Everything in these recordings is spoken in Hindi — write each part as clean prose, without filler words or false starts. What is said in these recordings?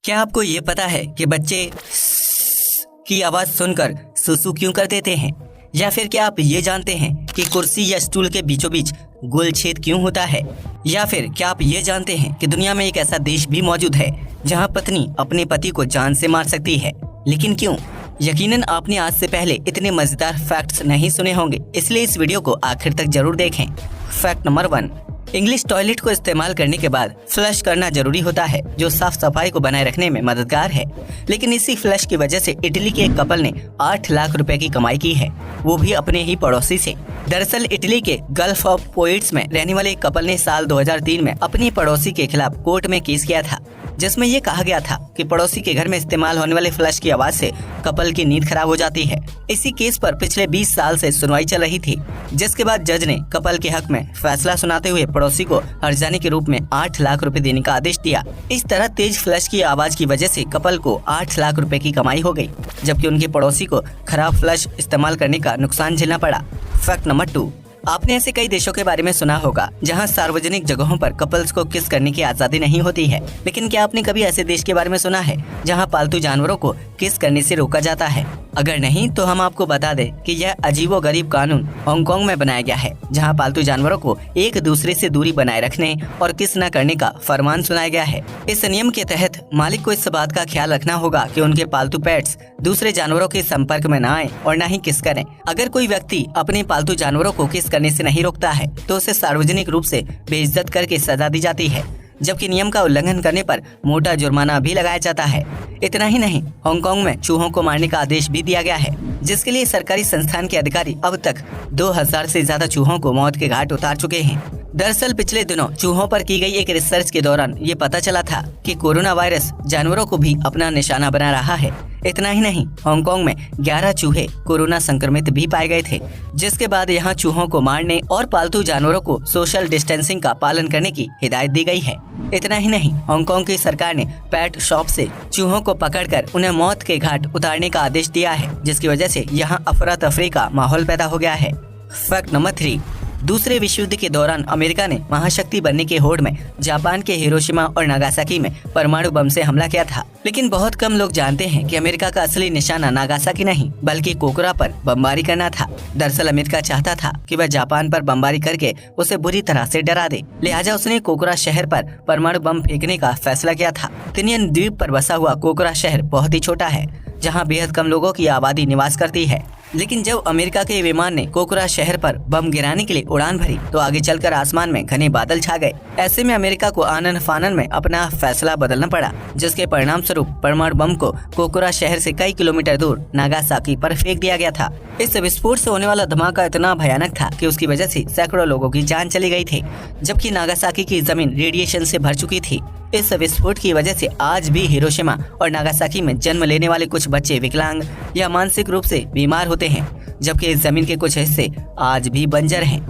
क्या आपको ये पता है कि बच्चे की आवाज सुनकर सुसु क्यों कर देते हैं? या फिर क्या आप ये जानते हैं कि कुर्सी या स्टूल के बीचों बीच गोल छेद क्यों होता है? या फिर क्या आप ये जानते हैं कि दुनिया में एक ऐसा देश भी मौजूद है जहां पत्नी अपने पति को जान से मार सकती है? लेकिन क्यों? यकीनन आपने आज से पहले इतने मजेदार फैक्ट्स नहीं सुने होंगे, इसलिए इस वीडियो को आखिर तक जरूर देखें। फैक्ट नंबर 1, इंग्लिश टॉयलेट को इस्तेमाल करने के बाद फ्लश करना जरूरी होता है, जो साफ सफाई को बनाए रखने में मददगार है। लेकिन इसी फ्लश की वजह से इटली के एक कपल ने 8 लाख रुपए की कमाई की है, वो भी अपने ही पड़ोसी से। दरअसल इटली के गल्फ ऑफ पोइट्स में रहने वाले एक कपल ने साल 2003 में अपनी पड़ोसी के खिलाफ कोर्ट में केस किया था, जिसमें ये कहा गया था कि पड़ोसी के घर में इस्तेमाल होने वाले फ्लश की आवाज से कपल की नींद खराब हो जाती है। इसी केस पर पिछले 20 साल से सुनवाई चल रही थी, जिसके बाद जज ने कपल के हक में फैसला सुनाते हुए पड़ोसी को हर्जाने के रूप में 8 लाख रुपए देने का आदेश दिया। इस तरह तेज फ्लश की आवाज की वजह से कपल को 8 लाख रुपए की कमाई हो गई, जबकि उनके पड़ोसी को खराब फ्लश इस्तेमाल करने का नुकसान झेलना पड़ा। फैक्ट नंबर 2, आपने ऐसे कई देशों के बारे में सुना होगा जहां सार्वजनिक जगहों पर कपल्स को किस करने की आजादी नहीं होती है। लेकिन क्या आपने कभी ऐसे देश के बारे में सुना है जहां पालतू जानवरों को किस करने से रोका जाता है? अगर नहीं तो हम आपको बता दें कि यह अजीबोगरीब कानून हांगकांग में बनाया गया है, जहां पालतू जानवरों को एक दूसरे से दूरी बनाए रखने और किस न करने का फरमान सुनाया गया है। इस नियम के तहत मालिक को इस बात का ख्याल रखना होगा कि उनके पालतू पेट्स दूसरे जानवरों के संपर्क में न आए और न ही किस करें। अगर कोई व्यक्ति अपने पालतू जानवरों को किस करने से नहीं रोकता है तो उसे सार्वजनिक रूप से बेइज्जत करके सजा दी जाती है, जबकि नियम का उल्लंघन करने पर मोटा जुर्माना भी लगाया जाता है। इतना ही नहीं, हांगकांग में चूहों को मारने का आदेश भी दिया गया है, जिसके लिए सरकारी संस्थान के अधिकारी अब तक 2000 से ज्यादा चूहों को मौत के घाट उतार चुके हैं। दरअसल पिछले दिनों चूहों पर की गई एक रिसर्च के दौरान ये पता चला था कि कोरोना वायरस जानवरों को भी अपना निशाना बना रहा है। इतना ही नहीं, हांगकांग में 11 चूहे कोरोना संक्रमित भी पाए गए थे, जिसके बाद यहाँ चूहों को मारने और पालतू जानवरों को सोशल डिस्टेंसिंग का पालन करने की हिदायत दी गई है। इतना ही नहीं, हांगकांग की सरकार ने पेट शॉप से चूहों को पकड़कर उन्हें मौत के घाट उतारने का आदेश दिया है, जिसकी वजह से यहाँ अफरा तफरी का माहौल पैदा हो गया है। फैक्ट नंबर 3, दूसरे विश्व युद्ध के दौरान अमेरिका ने महाशक्ति बनने के होड़ में जापान के हिरोशिमा और नागासाकी में परमाणु बम से हमला किया था। लेकिन बहुत कम लोग जानते हैं कि अमेरिका का असली निशाना नागासाकी नहीं बल्कि कोकरा पर बमबारी करना था। दरअसल अमेरिका चाहता था कि वह जापान पर बमबारी करके उसे बुरी तरह से डरा दे, लिहाजा उसने कोकरा शहर पर परमाणु बम फेंकने का फैसला किया था। तिनियन द्वीप पर बसा हुआ कोकरा शहर बहुत ही छोटा है, जहाँ बेहद कम लोगों की आबादी निवास करती है। लेकिन जब अमेरिका के विमान ने कोकरा शहर पर बम गिराने के लिए उड़ान भरी तो आगे चलकर आसमान में घने बादल छा गए। ऐसे में अमेरिका को आनन फानन में अपना फैसला बदलना पड़ा, जिसके परिणाम स्वरूप परमाणु बम को कोकरा शहर से कई किलोमीटर दूर नागासाकी पर फेंक दिया गया था। इस विस्फोट से होने वाला धमाका इतना भयानक था कि उसकी वजह से सैकड़ों लोगों की जान चली गई थी, जबकि नागासाकी की जमीन रेडिएशन से भर चुकी थी। इस विस्फोट की वजह से आज भी हिरोशिमा और नागासाकी में जन्म लेने वाले कुछ बच्चे विकलांग या मानसिक रूप से बीमार होते हैं, जबकि इस जमीन के कुछ हिस्से आज भी बंजर हैं।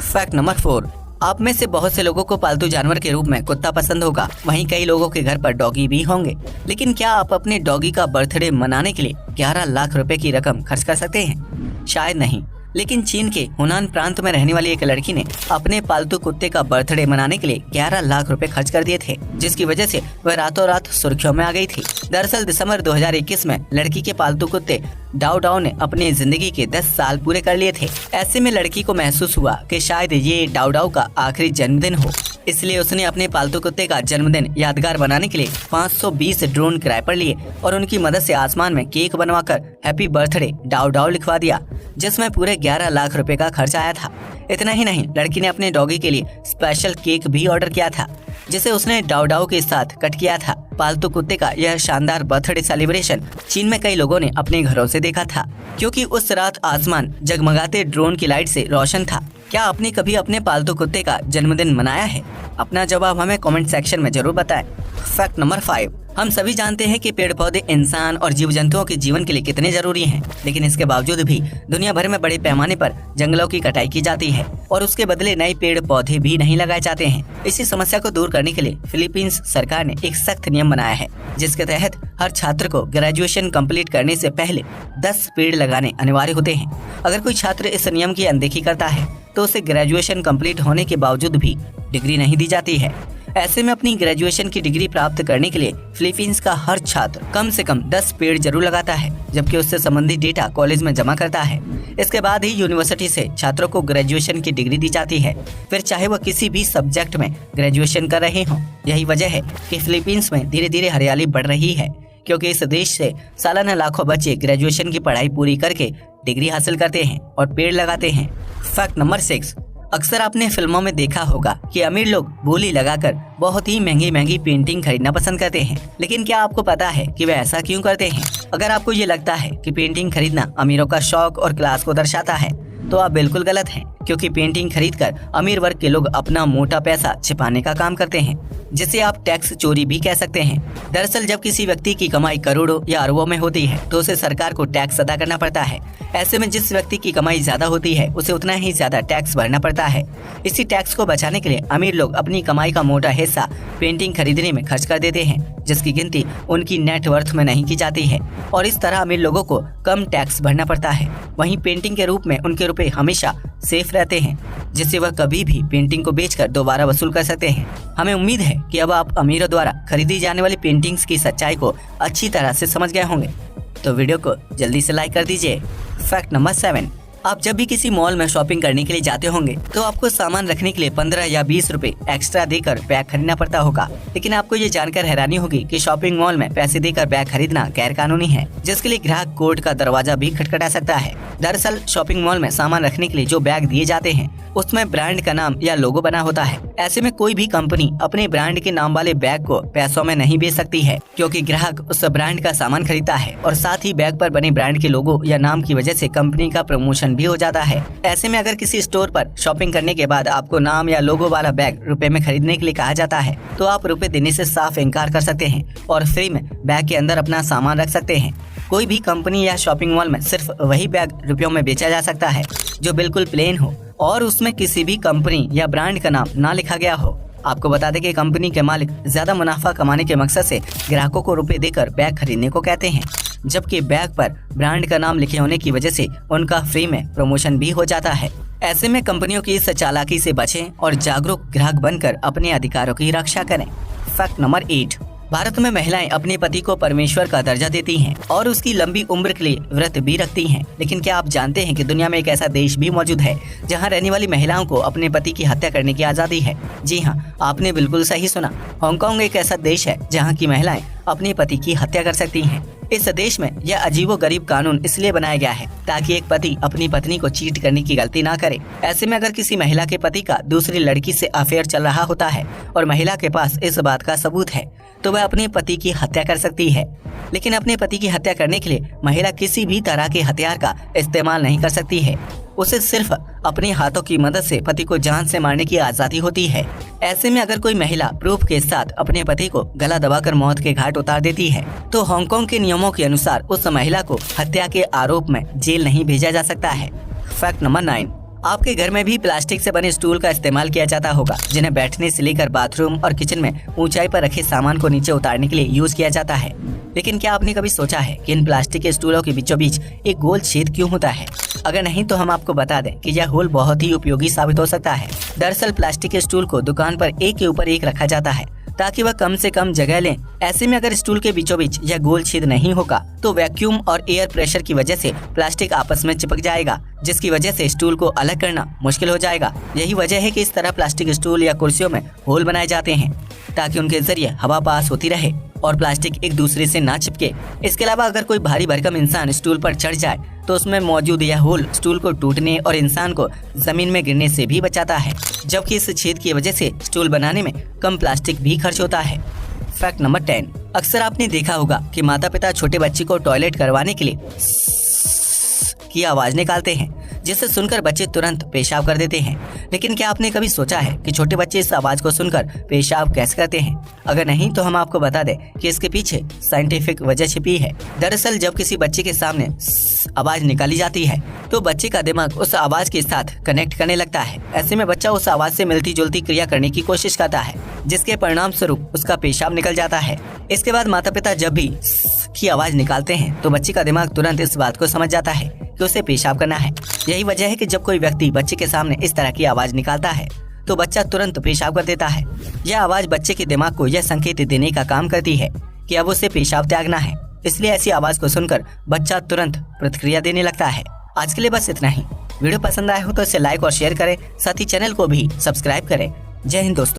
फैक्ट नंबर 4, आप में से बहुत से लोगों को पालतू जानवर के रूप में कुत्ता पसंद होगा, वहीं कई लोगों के घर पर डॉगी भी होंगे। लेकिन क्या आप अपने डॉगी का बर्थडे मनाने के लिए 11 लाख रुपए की रकम खर्च कर सकते हैं? शायद नहीं। लेकिन चीन के हुनान प्रांत में रहने वाली एक लड़की ने अपने पालतू कुत्ते का बर्थडे मनाने के लिए 11 लाख रुपए खर्च कर दिए थे, जिसकी वजह से वह रातों रात सुर्खियों में आ गई थी। दरअसल दिसंबर 2021 में लड़की के पालतू कुत्ते डाउ डाउ ने अपनी जिंदगी के 10 साल पूरे कर लिए थे। ऐसे में लड़की को महसूस हुआ कि शायद ये डाउ डाउ का आखिरी जन्मदिन हो, इसलिए उसने अपने पालतू कुत्ते का जन्मदिन यादगार बनाने के लिए 520 ड्रोन किराए पर लिए और उनकी मदद से आसमान में केक बनवाकर हैप्पी बर्थडे डाउ डाउ लिखवा दिया, जिसमें पूरे 11 लाख रुपए का खर्च आया था। इतना ही नहीं, लड़की ने अपने डॉगी के लिए स्पेशल केक भी ऑर्डर किया था, जिसे उसने डाउ डाउ के साथ कट किया था। पालतू कुत्ते का यह शानदार बर्थडे सेलिब्रेशन चीन में कई लोगों ने अपने घरों से देखा था, क्योंकि उस रात आसमान जगमगाते ड्रोन की लाइट से रोशन था। क्या आपने कभी अपने पालतू कुत्ते का जन्मदिन मनाया है? अपना जवाब हमें कमेंट सेक्शन में जरूर बताएं। फैक्ट नंबर 5, हम सभी जानते हैं कि पेड़ पौधे इंसान और जीव जंतुओं के जीवन के लिए कितने जरूरी हैं, लेकिन इसके बावजूद भी दुनिया भर में बड़े पैमाने पर जंगलों की कटाई की जाती है और उसके बदले नए पेड़ पौधे भी नहीं लगाए जाते हैं। इसी समस्या को दूर करने के लिए फिलीपींस सरकार ने एक सख्त नियम बनाया है, जिसके तहत हर छात्र को ग्रेजुएशन कंप्लीट करने से पहले 10 पेड़ लगाने अनिवार्य होते हैं। अगर कोई छात्र इस नियम की अनदेखी करता है तो उसे ग्रेजुएशन कंप्लीट होने के बावजूद भी डिग्री नहीं दी जाती है। ऐसे में अपनी ग्रेजुएशन की डिग्री प्राप्त करने के लिए फिलीपींस का हर छात्र कम से कम 10 पेड़ जरूर लगाता है, जबकि उससे संबंधित डेटा कॉलेज में जमा करता है। इसके बाद ही यूनिवर्सिटी से छात्रों को ग्रेजुएशन की डिग्री दी जाती है, फिर चाहे वह किसी भी सब्जेक्ट में ग्रेजुएशन कर रहे हों। यही वजह है कि फिलीपींस में धीरे धीरे हरियाली बढ़ रही है, क्योंकि इस देश से सालाना लाखों बच्चे ग्रेजुएशन की पढ़ाई पूरी करके डिग्री हासिल करते हैं और पेड़ लगाते हैं। फैक्ट नंबर 6, अक्सर आपने फिल्मों में देखा होगा कि अमीर लोग बोली लगाकर बहुत ही महंगी महंगी पेंटिंग खरीदना पसंद करते हैं, लेकिन क्या आपको पता है कि वे ऐसा क्यों करते हैं? अगर आपको ये लगता है कि पेंटिंग खरीदना अमीरों का शौक और क्लास को दर्शाता है, तो आप बिल्कुल गलत हैं, क्योंकि पेंटिंग खरीदकर अमीर वर्ग के लोग अपना मोटा पैसा छिपाने का काम करते हैं, जिसे आप टैक्स चोरी भी कह सकते हैं। दरअसल जब किसी व्यक्ति की कमाई करोड़ों या अरबों में होती है तो उसे सरकार को टैक्स अदा करना पड़ता है। ऐसे में जिस व्यक्ति की कमाई ज्यादा होती है उसे उतना ही ज्यादा टैक्स भरना पड़ता है। इसी टैक्स को बचाने के लिए अमीर लोग अपनी कमाई का मोटा हिस्सा पेंटिंग खरीदने में खर्च कर देते हैं, जिसकी गिनती उनकी नेटवर्थ में नहीं की जाती है, और इस तरह अमीर लोगों को कम टैक्स भरना पड़ता है। वहीं पेंटिंग के रूप में उनके रुपए हमेशा सेफ रहते हैं, जिससे वह कभी भी पेंटिंग को बेचकर दोबारा वसूल कर सकते हैं। हमें उम्मीद है कि अब आप अमीरों द्वारा खरीदी जाने वाली पेंटिंग्स की सच्चाई को अच्छी तरह से समझ गए होंगे, तो वीडियो को जल्दी से लाइक कर दीजिए। फैक्ट नंबर 7, आप जब भी किसी मॉल में शॉपिंग करने के लिए जाते होंगे तो आपको सामान रखने के लिए 15 या 20 रुपए एक्स्ट्रा देकर बैग खरीदना पड़ता होगा। लेकिन आपको ये जानकर हैरानी होगी कि शॉपिंग मॉल में पैसे देकर बैग खरीदना गैर कानूनी है, जिसके लिए ग्राहक कोर्ट का दरवाजा भी खटखटा सकता है। दरअसल शॉपिंग मॉल में सामान रखने के लिए जो बैग दिए जाते हैं उसमें ब्रांड का नाम या लोगो बना होता है। ऐसे में कोई भी कंपनी अपने ब्रांड के नाम वाले बैग को पैसों में नहीं बेच सकती है, क्योंकि ग्राहक उस ब्रांड का सामान खरीदता है और साथ ही बैग पर बने ब्रांड के लोगो या नाम की वजह से कंपनी का प्रमोशन भी हो जाता है। ऐसे में अगर किसी स्टोर पर शॉपिंग करने के बाद आपको नाम या लोगो वाला बैग रुपए में खरीदने के लिए कहा जाता है, तो आप रुपए देने से साफ इनकार कर सकते हैं और फ्री में बैग के अंदर अपना सामान रख सकते हैं। कोई भी कंपनी या शॉपिंग मॉल में सिर्फ वही बैग रुपयों में बेचा जा सकता है जो बिल्कुल प्लेन हो और उसमें किसी भी कंपनी या ब्रांड का नाम ना लिखा गया हो। आपको बता दें कि कंपनी के मालिक ज्यादा मुनाफा कमाने के मकसद से ग्राहकों को रुपए देकर बैग खरीदने को कहते हैं, जबकि बैग पर ब्रांड का नाम लिखे होने की वजह से उनका फ्री में प्रमोशन भी हो जाता है। ऐसे में कंपनियों की इस चालाकी से बचें और जागरूक ग्राहक बनकर अपने अधिकारों की रक्षा करें। फैक्ट नंबर 8, भारत में महिलाएं अपने पति को परमेश्वर का दर्जा देती हैं और उसकी लंबी उम्र के लिए व्रत भी रखती हैं। लेकिन क्या आप जानते हैं कि दुनिया में एक ऐसा देश भी मौजूद है जहां रहने वाली महिलाओं को अपने पति की हत्या करने की आजादी है? जी हां, आपने बिल्कुल सही सुना। हांगकांग एक ऐसा देश है जहां की महिलाएं अपने पति की हत्या कर सकती हैं। इस देश में यह अजीबोगरीब कानून इसलिए बनाया गया है ताकि एक पति अपनी पत्नी को चीट करने की गलती ना करे। ऐसे में अगर किसी महिला के पति का दूसरी लड़की से अफेयर चल रहा होता है और महिला के पास इस बात का सबूत है, तो वह अपने पति की हत्या कर सकती है। लेकिन अपने पति की हत्या करने के लिए महिला किसी भी तरह के हथियार का इस्तेमाल नहीं कर सकती है। उसे सिर्फ अपने हाथों की मदद से पति को जान से मारने की आजादी होती है। ऐसे में अगर कोई महिला प्रूफ के साथ अपने पति को गला दबाकर मौत के घाट उतार देती है, तो हांगकांग के नियमों के अनुसार उस महिला को हत्या के आरोप में जेल नहीं भेजा जा सकता है। फैक्ट नंबर 9, आपके घर में भी प्लास्टिक से बने स्टूल का इस्तेमाल किया जाता होगा, जिन्हें बैठने से लेकर बाथरूम और किचन में ऊंचाई पर रखे सामान को नीचे उतारने के लिए यूज किया जाता है। लेकिन क्या आपने कभी सोचा है कि इन प्लास्टिक के स्टूलों के बीचों बीच एक गोल छेद क्यों होता है? अगर नहीं तो हम आपको बता दें कि यह होल बहुत ही उपयोगी साबित हो सकता है। दरअसल प्लास्टिक के स्टूल को दुकान पर एक के ऊपर एक रखा जाता है ताकि वह कम से कम जगह लें। ऐसे में अगर स्टूल के बीचों बीच यह गोल छेद नहीं होगा तो वैक्यूम और एयर प्रेशर की वजह से प्लास्टिक आपस में चिपक जाएगा, जिसकी वजह से स्टूल को अलग करना मुश्किल हो जाएगा। यही वजह है कि इस तरह प्लास्टिक स्टूल या कुर्सियों में होल बनाए जाते हैं ताकि उनके जरिए हवा पास होती रहे और प्लास्टिक एक दूसरे से ना चिपके। इसके अलावा अगर कोई भारी भरकम इंसान स्टूल पर चढ़ जाए तो उसमें मौजूद यह होल स्टूल को टूटने और इंसान को जमीन में गिरने से भी बचाता है, जबकि इस छेद की वजह से स्टूल बनाने में कम प्लास्टिक भी खर्च होता है। फैक्ट नंबर 10, अक्सर आपने देखा होगा कि माता पिता छोटे बच्चे को टॉयलेट करवाने के लिए की आवाज निकालते हैं, जिसे सुनकर बच्चे तुरंत पेशाब कर देते हैं। लेकिन क्या आपने कभी सोचा है कि छोटे बच्चे इस आवाज को सुनकर पेशाब कैसे करते हैं? अगर नहीं तो हम आपको बता दें कि इसके पीछे साइंटिफिक वजह छिपी है। दरअसल जब किसी बच्चे के सामने आवाज निकाली जाती है तो बच्चे का दिमाग उस आवाज के साथ कनेक्ट करने लगता है। ऐसे में बच्चा उस आवाज से मिलती जुलती क्रिया करने की कोशिश करता है, जिसके परिणाम स्वरूप उसका पेशाब निकल जाता है। इसके बाद माता पिता जब भी की आवाज निकालते हैं तो बच्चे का दिमाग तुरंत इस बात को समझ जाता है कि उसे पेशाब करना है। यही वजह है कि जब कोई व्यक्ति बच्चे के सामने इस तरह की आवाज निकालता है तो बच्चा तुरंत पेशाब कर देता है। यह आवाज बच्चे के दिमाग को यह संकेत देने का काम करती है कि अब उसे पेशाब त्यागना है, इसलिए ऐसी आवाज को सुनकर बच्चा तुरंत प्रतिक्रिया देने लगता है। आज के लिए बस इतना ही। वीडियो पसंद आया हो तो इसे लाइक और शेयर करें, साथ ही चैनल को भी सब्सक्राइब करें। जय हिंद दोस्तों।